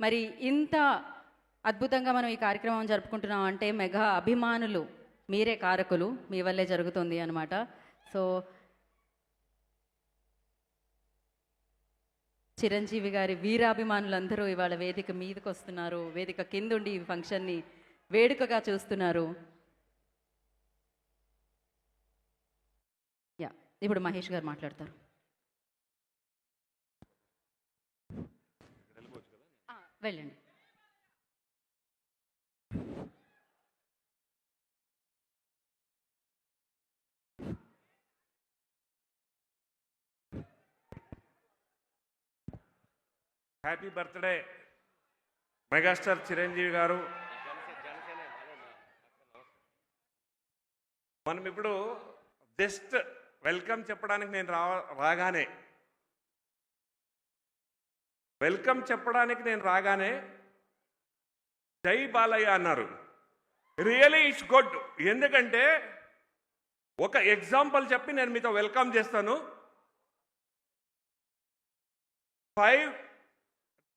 మరి ఇంత అద్భుతంగా మనం ఈ కార్యక్రమం జరుపుకుంటున్నాం అంటే మెగా అభిమానులు మీరే కారకులు, మీ వల్లే జరుగుతుంది అనమాట. సో చిరంజీవి గారి వీరాభిమానులందరూ ఇవాళ వేదిక మీదకి వస్తున్నారు, వేదిక కిందుండి ఈ ఫంక్షన్ని వేడుకగా చూస్తున్నారు. యా, ఇప్పుడు మహేష్ గారు మాట్లాడతారు. వెళ్ళండి. హ్యాపీ బర్త్డే మెగాస్టార్ చిరంజీవి గారు. మనం ఇప్పుడు జస్ట్ వెల్కమ్ చెప్పడానికి నేను రాగానే జై బాలయ్య అన్నారు. Really it's good. ఎందుకంటే ఒక ఎగ్జాంపుల్ చెప్పి నేను మీతో వెల్కమ్ చేస్తాను.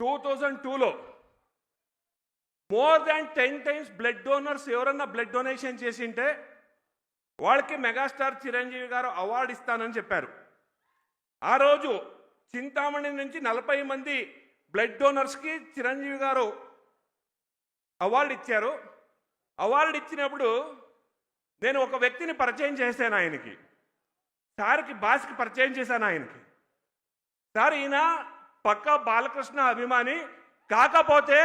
2002లో more than 10 times blood donors ఎవరన్నా బ్లడ్ డొనేషన్ చేసింటే వాళ్ళకి మెగాస్టార్ చిరంజీవి గారు అవార్డు ఇస్తానని చెప్పారు. ఆ రోజు చింతామణి నుంచి 40 మంది బ్లడ్ డోనర్స్కి చిరంజీవి గారు అవార్డు ఇచ్చారు. అవార్డు ఇచ్చినప్పుడు నేను ఒక వ్యక్తిని పరిచయం చేశాను ఆయనకి, సార్కి బాస్కి పరిచయం చేశాను ఆయనకి. సార్ ఈయన పక్కా బాలకృష్ణ అభిమాని, కాకపోతే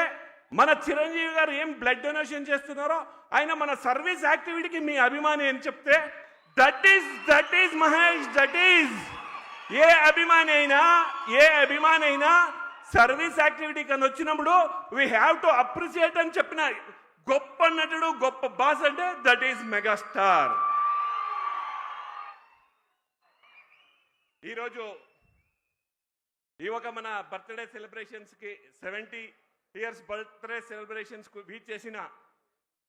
మన చిరంజీవి గారు ఏం బ్లడ్ డొనేషన్ చేస్తున్నారో ఆయన మన సర్వీస్ యాక్టివిటీకి మీ అభిమాని అని చెప్తే that is Mahesh, that is a అభిమాని అయినా సర్వీస్ యాక్టివిటీ కన్నా వచ్చినప్పుడు వీ హ్యావ్ టు అప్రిషియేట్ అని చెప్పిన గొప్ప నటుడు, గొప్ప బాస్ అంటే దట్ ఈస్ మెగాస్టార్. ఈరోజు ఈ ఒక మన బర్త్డే సెలబ్రేషన్స్కి 70 years బర్త్డే సెలబ్రేషన్స్కు వీచ్ చేసిన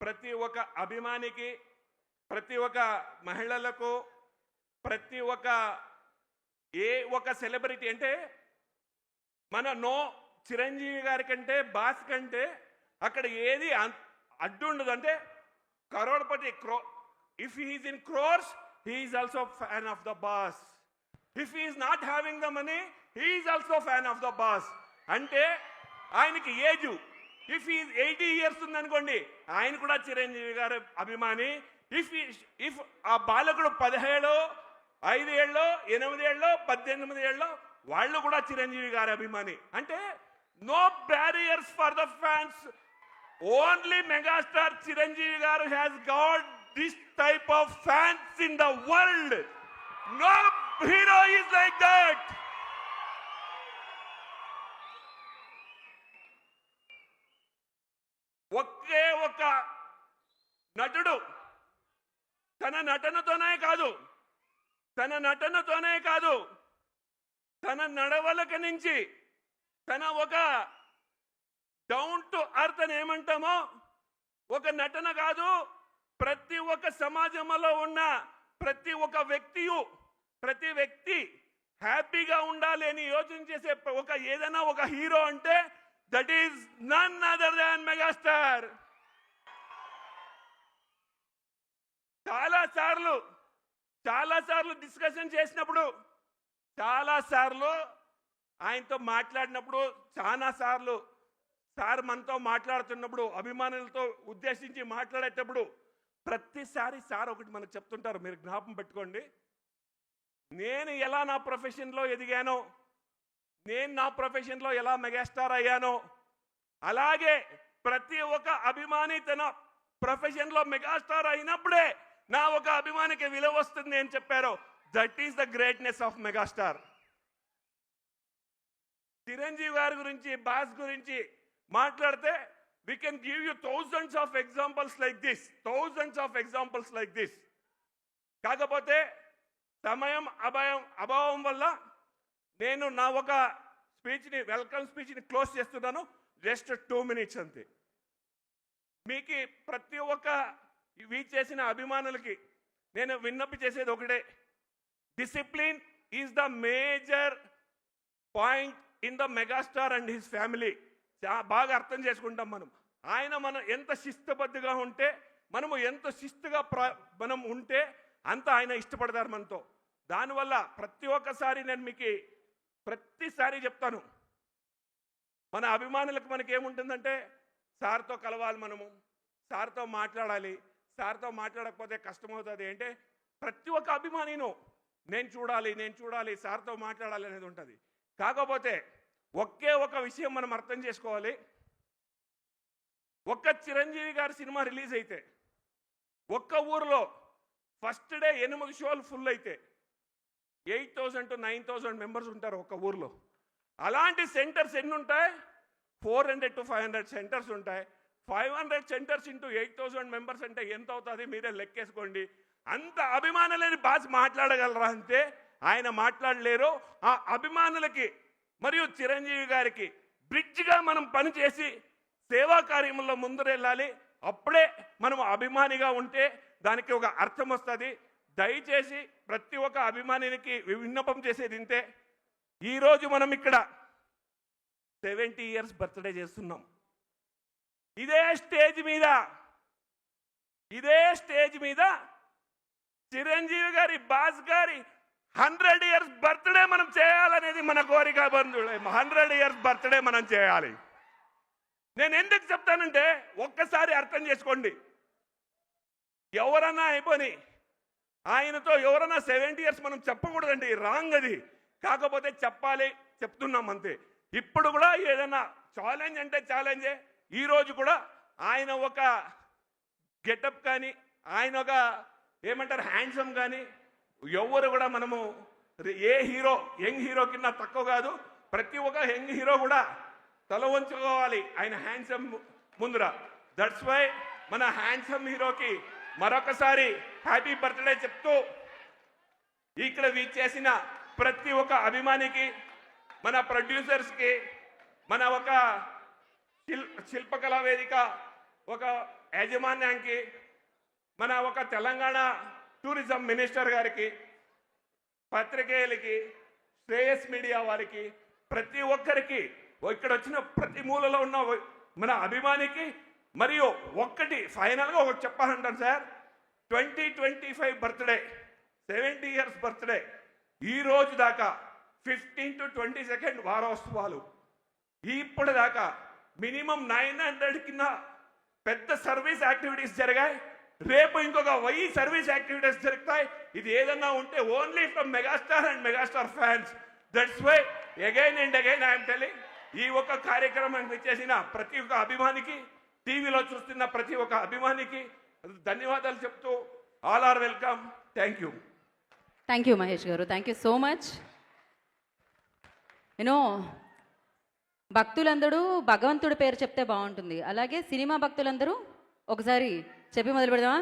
ప్రతి ఒక్క అభిమానికి, ప్రతి ఒక్క మహిళలకు, ప్రతి ఒక్క ఏ ఒక సెలబ్రిటీ అంటే మన చిరంజీవి గారి కంటే బాస్ కంటే అక్కడ ఏది అడ్డు ఉండదు. అంటే crorepati if he's in crores he's also fan of the boss. If he's not having the money he's also fan of the boss. అంటే ఆయనకి ఏజ్ ఇఫ్ ఈ 80 years ఉందనుకోండి ఆయన కూడా చిరంజీవి గారు అభిమాని. ఇఫ్ ఆ బాలకుడు 17, 5 ఏళ్ళో, 8 ఏళ్ళో, 18 ఏళ్ళో వాళ్ళు కూడా చిరంజీవి గారి అభిమాని. అంటే no barriers for the fans. Only megastar Chiranjeevi గారు has got this type of fans in the world. No hero is like that. ఒకే ఒక నటుడు తన నటనతోనే కాదు తన నడవలక నుంచి, తన ఒక డౌన్ టు అర్త్ అని ఏమంటామో ఒక నటన కాదు, ప్రతి ఒక్క సమాజంలో ఉన్న ప్రతి వ్యక్తి హ్యాపీగా ఉండాలి అని యోచన చేసే ఏదైనా ఒక హీరో అంటే that is none other than megastar. చాలాసార్లు డిస్కషన్ చేసినప్పుడు, చాలాసార్లు ఆయనతో మాట్లాడినప్పుడు, చాలాసార్లు సార్ మనతో మాట్లాడుతున్నప్పుడు, అభిమానులతో ఉద్దేశించి మాట్లాడేటప్పుడు ప్రతిసారి సార్ ఒకటి మనకు చెప్తుంటారు, మీరు జ్ఞాపకం పెట్టుకోండి. నేను ఎలా నా ప్రొఫెషన్లో ఎదిగానో, నేను నా ప్రొఫెషన్లో ఎలా మెగాస్టార్ అయ్యానో, అలాగే ప్రతి ఒక్క అభిమాని తన ప్రొఫెషన్లో మెగాస్టార్ అయినప్పుడే నా ఒక అభిమానికి విలువ వస్తుంది అని చెప్పారు. That is the greatness of megastar. Chiranjeevi గారి గురించి, బాస్ గురించి మాట్లాడితే we can give you thousands of examples like this. కాకపోతే సమయం అభావం వల్ల నేను నా ఒక స్పీచ్ని, వెల్కమ్ స్పీచ్ని క్లోజ్ చేస్తున్నాను. జస్ట్ 2 minutes అంతే. మీకు ప్రతి ఒక్క వీచ్ చేసిన అభిమానులకి నేను విన్నపి చేసేది ఒకటే, discipline is the major point in the megastar and his family. బాగా అర్థం చేసుకుంటాం మనం. మనం ఎంత శిస్తుబద్ధగా ఉంటే, మనము ఎంత శిస్తుగా మనం ఉంటే అంత ఆయన ఇష్టపడతారు మనతో. దానివల్ల ప్రతి ఒక్కసారి నేను మీకు ప్రతిసారి చెప్తాను, మన అభిమానులకు మనకి ఏముంటుందంటే సార్తో కలవాలి, మనము సార్తో మాట్లాడాలి, సార్తో మాట్లాడకపోతే కష్టమవుతుంది అంటే ప్రతి ఒక్క అభిమానిను నేను చూడాలి సార్తో మాట్లాడాలి అనేది ఉంటుంది. కాకపోతే ఒకే ఒక విషయం మనం అర్థం చేసుకోవాలి. ఒక్క చిరంజీవి గారి సినిమా రిలీజ్ అయితే ఒక్క ఊరిలో ఫస్ట్ డే 8 షోలు ఫుల్ అయితే 8,000 to 9,000 మెంబర్స్ ఉంటారు ఒక్క ఊర్లో. అలాంటి సెంటర్స్ ఎన్ని ఉంటాయి? 400 to 500 సెంటర్స్ ఉంటాయి. 500 సెంటర్స్ ఇంటూ 8,000 మెంబర్స్ అంటే ఎంత అవుతుంది మీరే లెక్కేసుకోండి. అంత అభిమానులని బాస్ మాట్లాడగలరా అంటే ఆయన మాట్లాడలేరు. ఆ అభిమానులకి మరియు చిరంజీవి గారికి బ్రిడ్జ్గా మనం పనిచేసి సేవా కార్యంలో ముందరెళ్ళాలి. అప్పుడే మనం అభిమానిగా ఉంటే దానికి ఒక అర్థం వస్తుంది. దయచేసి ప్రతి ఒక్క అభిమానికి విన్నపం చేసేది ఇంతే. ఈరోజు మనం ఇక్కడ 70 years బర్త్డే చేస్తున్నాం. ఇదే స్టేజ్ మీద చిరంజీవి గారి బాస్ గారి 100 years బర్త్డే మనం చేయాలనేది మన కోరిక బంధువులే. 100 years బర్త్డే మనం చేయాలి. నేను ఎందుకు చెప్తానంటే ఒక్కసారి అర్థం చేసుకోండి. ఎవరన్నా అయిపోయి ఆయనతో ఎవరన్నా 70 years మనం చెప్పకూడదండి, రాంగ్ అది. కాకపోతే చెప్పాలి, చెప్తున్నాం అంతే. ఇప్పుడు కూడా ఏదైనా ఛాలెంజ్ అంటే ఛాలెంజే. ఈరోజు కూడా ఆయన ఒక గెటప్ కానీ, ఆయన ఒక ఏమంటారు హ్యాండ్సమ్ కానీ, ఎవరు కూడా మనము ఏ హీరో యంగ్ హీరో కింద తక్కువ కాదు. ప్రతి ఒక్క యంగ్ హీరో కూడా తల వంచుకోవాలి ఆయన హ్యాండ్సమ్ ముందర. దట్స్ వై మన హ్యాండ్సమ్ హీరోకి మరొకసారి హ్యాపీ బర్త్డే చెప్తూ ఇక్కడ చేసిన ప్రతి ఒక్క అభిమానికి, మన ప్రొడ్యూసర్స్కి, మన ఒక శిల్పకళా వేదిక ఒక యాజమాన్యానికి, మన ఒక తెలంగాణ టూరిజం మినిస్టర్ గారికి, పత్రికేయులకి, శ్రేయస్ మీడియా వారికి, ప్రతి ఒక్కరికి, ఇక్కడ వచ్చిన ప్రతి మూలలో ఉన్న మన అభిమానికి మరియు ఒక్కటి ఫైనల్గా ఒకటి చెప్పాలంటాను సార్. 2025 బర్త్డే, 70 years బర్త్డే, ఈ రోజు దాకా 15 to 22 వారోత్సవాలు, ఇప్పుడు దాకా మినిమం 900 కింద పెద్ద సర్వీస్ యాక్టివిటీస్ జరిగాయి. రేపు ఇంకొక 1000 సర్వీస్ యాక్టివిటీస్ జరుగుతాయి. ఇది ఏదన్నా ఉంటే only from megastar and megastar fans. That's why again and again I'm telling, ఈ ఒక్క కార్యక్రమానికి చేసిన ప్రతి ఒక్క అభిమానికి, టీవీలో చూస్తున్న ప్రతి ఒక్క అభిమానికి ధన్యవాదాలు చెప్తూ all are welcome. Thank you. Thank you Mahesh గారు, thank you so much. You know భక్తులందరూ భగవంతుడి పేరు చెప్తే బాగుంటుంది. అలాగే సినిమా భక్తులందరూ ఒకసారి చెప్పి మొదలు పెడదామా?